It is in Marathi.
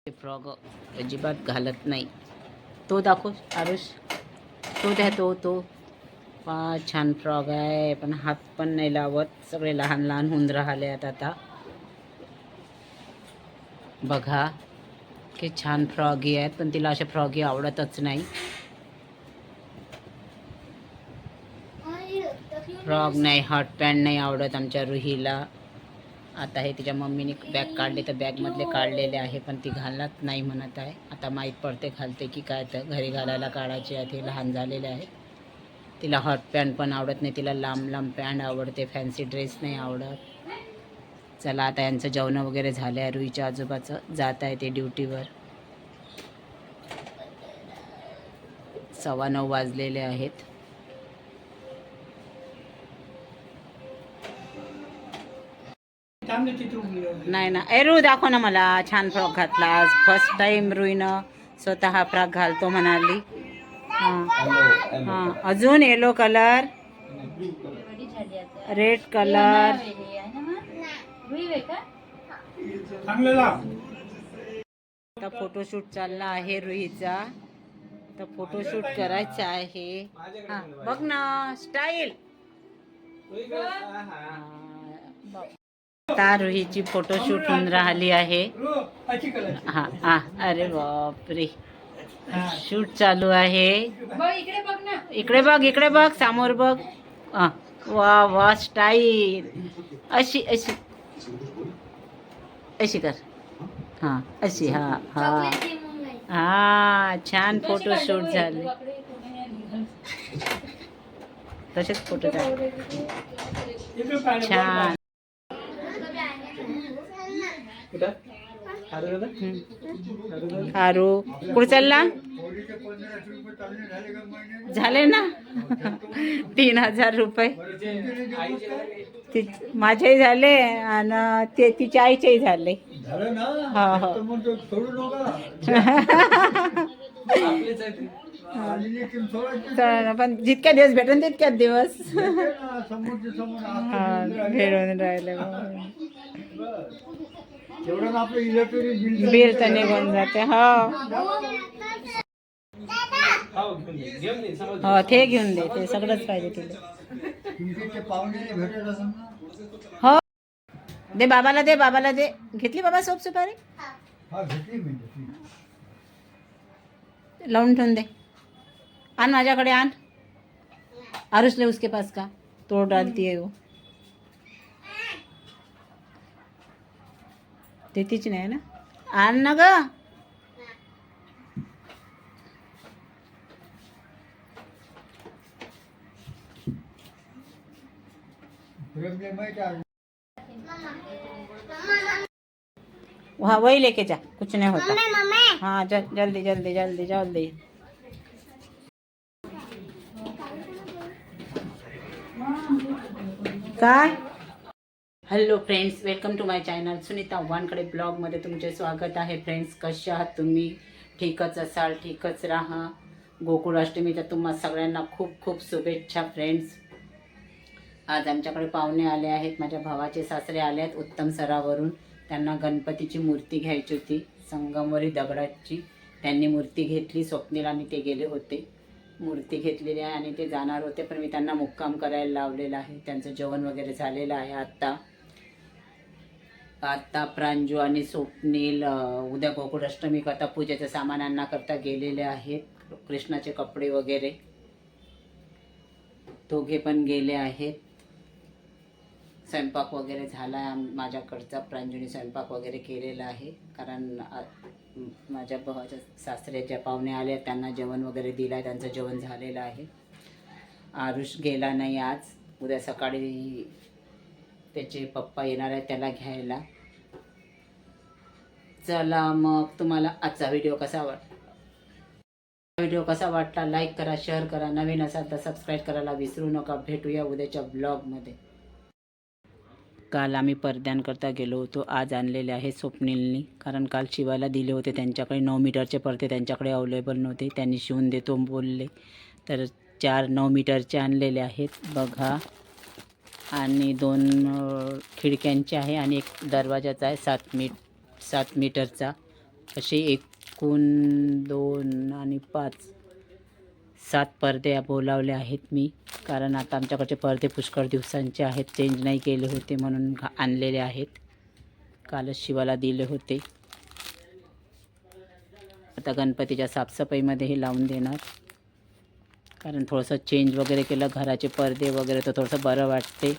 फ्रॉक अजिबात घालत नाही. तो दाखव आरुष, तो द्या, तो छान फ्रॉक आहे, पण हात पण नाही लावत. सगळे लहान लहान होऊन राहिलेत आता. बघा की छान फ्रॉगी आहेत, पण तिला असे फ्रॉगी आवडतच नाही. फ्रॉक नाही, हॉट पॅन्ट नाही आवडत आमच्या रुहीला. आता हे तिच्या मम्मीने बॅग काढले तर बॅगमधले काढलेले आहे, पण ती घालत नाही म्हणत आहे. आता माहीत पडते घालते की काय. तर घरी घालायला काढायचे आहे, ते लहान झालेले आहे. तिला हॉट पॅन्ट पण आवडत नाही, तिला लांब लांब पॅन्ट आवडते, फॅन्सी ड्रेस नाही आवडत. चला आता यांचं जेवण वगैरे झालं आहे. रुईच्या आजोबाचं जात आहे ते ड्युटीवर. 9:15 वाजलेले आहेत. नाही ना, रू दाखव ना मला. छान फ्रॉक घातला आज. फर्स्ट टाइम रुईनं स्वतः फ्रॉक घालतो म्हणाली. हां, अजून येलो कलर, रेड कलर. आता फोटोशूट चालला आहे रुईचा. तर फोटोशूट करायचा आहे. हां बघ ना स्टाईल. आता रुहीची फोटोशूट होऊन राहिली आहे. हा हा, अरे बापरे, शूट चालू आहे. इकडे बघ समोर बघ. वा वा, स्टाईल अशी अशी अशी कर. हा अशी, हा हा हा, छान फोटोशूट झाले. तसेच फोटो छान. हारू कुठे चालला? झाले ना 3,000 रुपये. माझेही झाले आणि ते तिच्या आईचेही झाले. हा हा, पण जितक्या दिवस भेटून तितक्याच दिवस भेटून राहिले. बिल तर निघून जाते. हो ते घेऊन दे, ते सगळंच पाहिजे तुला. हो दे बाबाला, दे. घेतली बाबा सोप सुपारी? लावून ठेवून दे. आण माझ्याकडे, आण. आरुषले उसके पास का तोड़ डालती है वो. देतीच नाही ना. आण ना ग. हाँ वही लेके जा, कुछ नहीं होता. हाँ जल्दी जल्दी जल्दी जल्दी. काय? Hello friends, welcome to my channel Sunita Wankhede ब्लॉगमध्ये तुमचे स्वागत आहे. फ्रेंड्स, कसे आहात तुम्ही? ठीकच असाल, ठीकच राहा. गोकुळाष्टमीच्या तुम्हा सगळ्यांना खूप खूप शुभेच्छा. फ्रेंड्स, आज आमच्याकडे पाहुणे आले आहेत. माझ्या भावाचे सासरे आले आहेत उत्तम सरावरून. त्यांना गणपतीची मूर्ती घ्यायची होती, संगमवरी दगडाची. त्यांनी मूर्ती घेतली. स्वप्नील आणि ते गेले होते, मूर्ती घेतलेली आहे आणि ते जाणार होते, पण मी त्यांना मुक्काम करायला लावलेलं आहे. त्यांचं जेवण वगैरे झालेलं आहे. आता प्रांजू आणि स्वप्नील उद्या गोकुळाष्टमी करता पूजेचं सामान आणण्या करता गेलेले आहेत. कृष्णाचे कपडे वगैरे दोघे पण गेले आहेत. स्वयंपाक वगैरे झाला आहे माझ्याकडचा. प्रांजूने स्वयंपाक वगैरे केलेला आहे, कारण माझ्या भावाच्या सासरे ज्या पाहुणे आले त्यांना जेवण वगैरे दिलं आहे. त्यांचं जेवण झालेलं आहे. आरुष गेला नाही आज. उद्या सकाळी त्याचे पप्पा येणार आहेत त्याला घ्यायला. चला मग, तुम्हाला आजचा व्हिडिओ कसा वाटला लाईक करा, शेअर करा. नवीन असाल तर सबस्क्राईब करायला विसरू नका. भेटूया उद्याच्या ब्लॉगमध्ये. काल आम्ही पडद्यांकरता गेलो होतो. आज आणलेले आहे स्वप्नीलनी, कारण काल शिवायला दिले होते त्यांच्याकडे. 9 मीटरचे पडदे त्यांच्याकडे अवेलेबल नव्हते. त्यांनी शिवून देतो बोलले, तर 4 9 मीटरचे आणलेले आहेत. बघा, आणि 2 खिडक्यांचे आहे आणि एक दरवाजाचा आहे 7 मीटरचा. असे एकूण 2 आणि 5 7 पडदे बोलावले आहेत मी, कारण आता आमच्याकडचे पडदे पुष्कळ दिवसांचे आहेत, चेंज नाही केले होते म्हणून आणलेले आहेत. कालच शिवाला दिले होते. आता गणपतीच्या साफसफाईमध्ये हे लावून देणार, कारण थोडंसं चेंज वगैरे केलं घराचे पडदे वगैरे तर थोडंसं बरं वाटते.